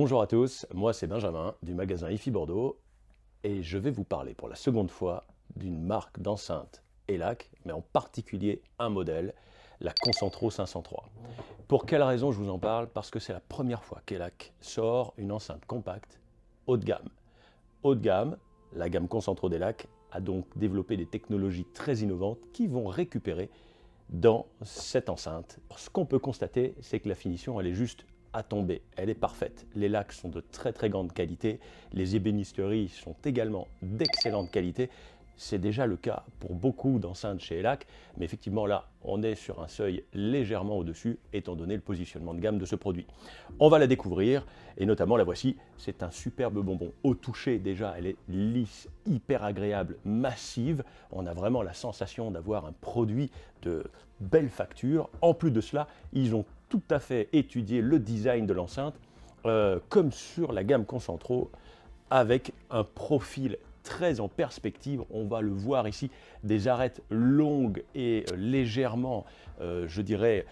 Bonjour à tous, moi c'est Benjamin du magasin IFI Bordeaux et je vais vous parler pour la seconde fois d'une marque d'enceinte ELAC, mais en particulier un modèle, la Concentro 503. Pour quelle raison je vous en parle? Parce que c'est la première fois qu'ELAC sort une enceinte compacte haut de gamme. Haut de gamme, la gamme Concentro d'ELAC a donc développé des technologies très innovantes qui vont récupérer dans cette enceinte. Ce qu'on peut constater, c'est que la finition, elle est juste à tomber, elle est parfaite. Les lacs sont de très très grande qualité, les ébénisteries sont également d'excellente qualité. C'est déjà le cas pour beaucoup d'enceintes chez ELAC, mais effectivement là, on est sur un seuil légèrement au-dessus, étant donné le positionnement de gamme de ce produit. On va la découvrir, et notamment la voici, c'est un superbe bonbon. Au toucher déjà, elle est lisse, hyper agréable, massive. On a vraiment la sensation d'avoir un produit de belle facture. En plus de cela, ils ont tout à fait étudié le design de l'enceinte, comme sur la gamme Concentro, avec un profil très en perspective. On va le voir ici, des arêtes longues et légèrement, je dirais,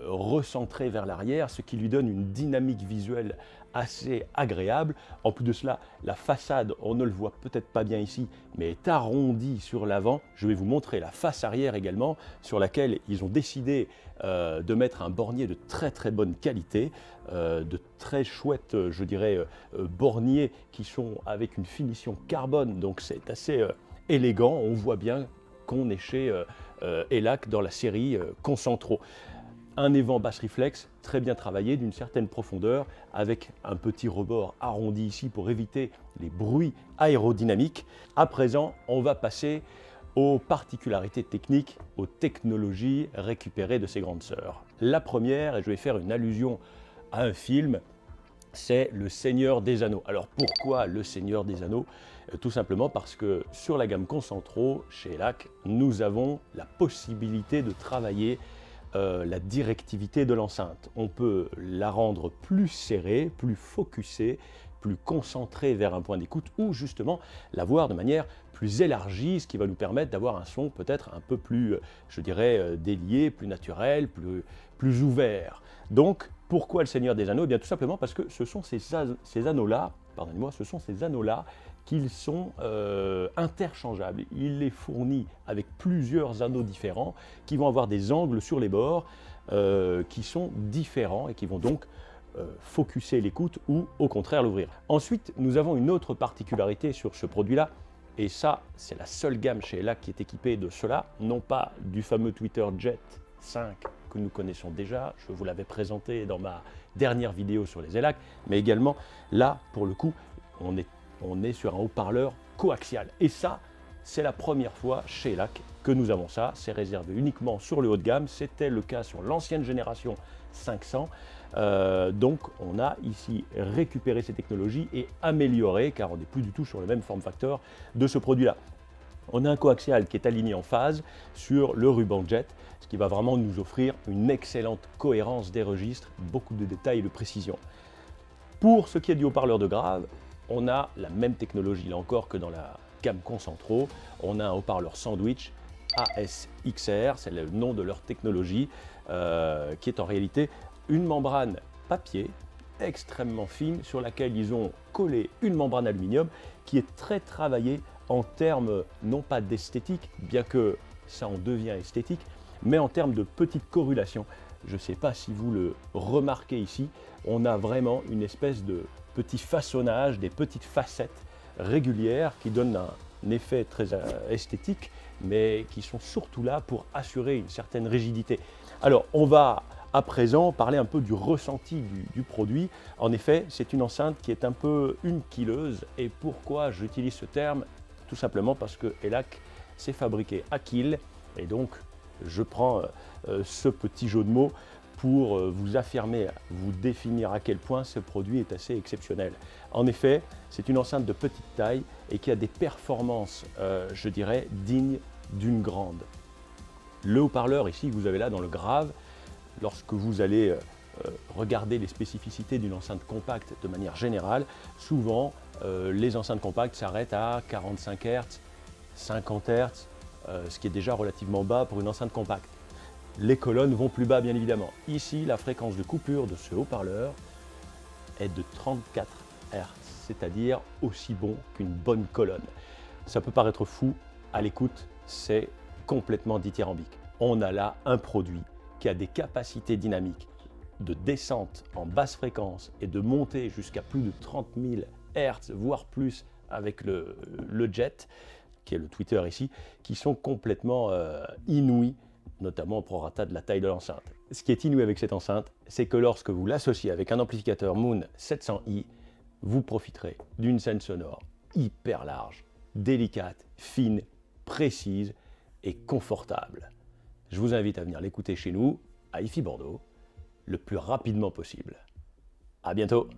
recentrées vers l'arrière, ce qui lui donne une dynamique visuelle assez agréable. En plus de cela, la façade, on ne le voit peut-être pas bien ici, mais est arrondie sur l'avant. Je vais vous montrer la face arrière également, sur laquelle ils ont décidé de mettre un bornier de très très bonne qualité, de très chouettes, je dirais, borniers qui sont avec une finition carbone, donc c'est assez élégant. On voit bien qu'on est chez ELAC dans la série Concentro. Un évent basse réflexe très bien travaillé, d'une certaine profondeur, avec un petit rebord arrondi ici pour éviter les bruits aérodynamiques. À présent, on va passer aux particularités techniques, aux technologies récupérées de ces grandes sœurs. La première, et je vais faire une allusion à un film, c'est Le Seigneur des Anneaux. Alors pourquoi Le Seigneur des Anneaux? Tout simplement parce que sur la gamme Concentro, chez ELAC, nous avons la possibilité de travailler la directivité de l'enceinte. On peut la rendre plus serrée, plus focusée, plus concentrée vers un point d'écoute, ou justement la voir de manière plus élargie, ce qui va nous permettre d'avoir un son peut-être un peu plus, je dirais, délié, plus naturel, plus ouvert. Donc, pourquoi Le Seigneur des Anneaux? Eh bien, tout simplement parce que ce sont ces anneaux-là, pardonnez-moi, ce sont ces anneaux-là qu'ils sont interchangeables. Il les fournit avec plusieurs anneaux différents qui vont avoir des angles sur les bords qui sont différents et qui vont donc focuser l'écoute ou au contraire l'ouvrir. Ensuite, nous avons une autre particularité sur ce produit-là, et ça, c'est la seule gamme chez ELAC qui est équipée de cela, non pas du fameux Tweeter Jet 5 que nous connaissons déjà, je vous l'avais présenté dans ma dernière vidéo sur les ELAC, mais également là, pour le coup, on est sur un haut-parleur coaxial. Et ça, c'est la première fois chez ELAC que nous avons ça. C'est réservé uniquement sur le haut de gamme. C'était le cas sur l'ancienne génération 500. Donc, on a ici récupéré ces technologies et amélioré, car on n'est plus du tout sur le même form factor de ce produit-là. On a un coaxial qui est aligné en phase sur le ruban jet, ce qui va vraiment nous offrir une excellente cohérence des registres, beaucoup de détails et de précision. Pour ce qui est du haut-parleur de grave, on a la même technologie là encore que dans la gamme Concentro. On a un haut-parleur sandwich ASXR, c'est le nom de leur technologie, qui est en réalité une membrane papier extrêmement fine sur laquelle ils ont collé une membrane aluminium qui est très travaillée en termes non pas d'esthétique, bien que ça en devient esthétique, mais en termes de petites corrulations. Je ne sais pas si vous le remarquez ici, on a vraiment une espèce de petit façonnage, des petites facettes régulières qui donnent un effet très esthétique, mais qui sont surtout là pour assurer une certaine rigidité. Alors, on va à présent parler un peu du ressenti du produit. En effet, c'est une enceinte qui est un peu une killeuse. Et pourquoi j'utilise ce terme? Tout simplement parce que ELAC s'est fabriqué à Kiel, et donc je prends ce petit jeu de mots pour vous affirmer, vous définir à quel point ce produit est assez exceptionnel. En effet, c'est une enceinte de petite taille et qui a des performances, je dirais, dignes d'une grande. Le haut-parleur ici, que vous avez là dans le grave, lorsque vous allez regarder les spécificités d'une enceinte compacte de manière générale, souvent les enceintes compactes s'arrêtent à 45 Hz, 50 Hz, ce qui est déjà relativement bas pour une enceinte compacte. Les colonnes vont plus bas bien évidemment. Ici, la fréquence de coupure de ce haut-parleur est de 34 Hz, c'est-à-dire aussi bon qu'une bonne colonne. Ça peut paraître fou, à l'écoute, c'est complètement dithyrambique. On a là un produit qui a des capacités dynamiques de descente en basse fréquence et de montée jusqu'à plus de 30 000 Hz, voire plus avec le jet, qui est le tweeter ici, qui sont complètement inouïs, notamment au prorata de la taille de l'enceinte. Ce qui est inouï avec cette enceinte, c'est que lorsque vous l'associez avec un amplificateur Moon 700i, vous profiterez d'une scène sonore hyper large, délicate, fine, précise et confortable. Je vous invite à venir l'écouter chez nous, à IFI Bordeaux, le plus rapidement possible. À bientôt!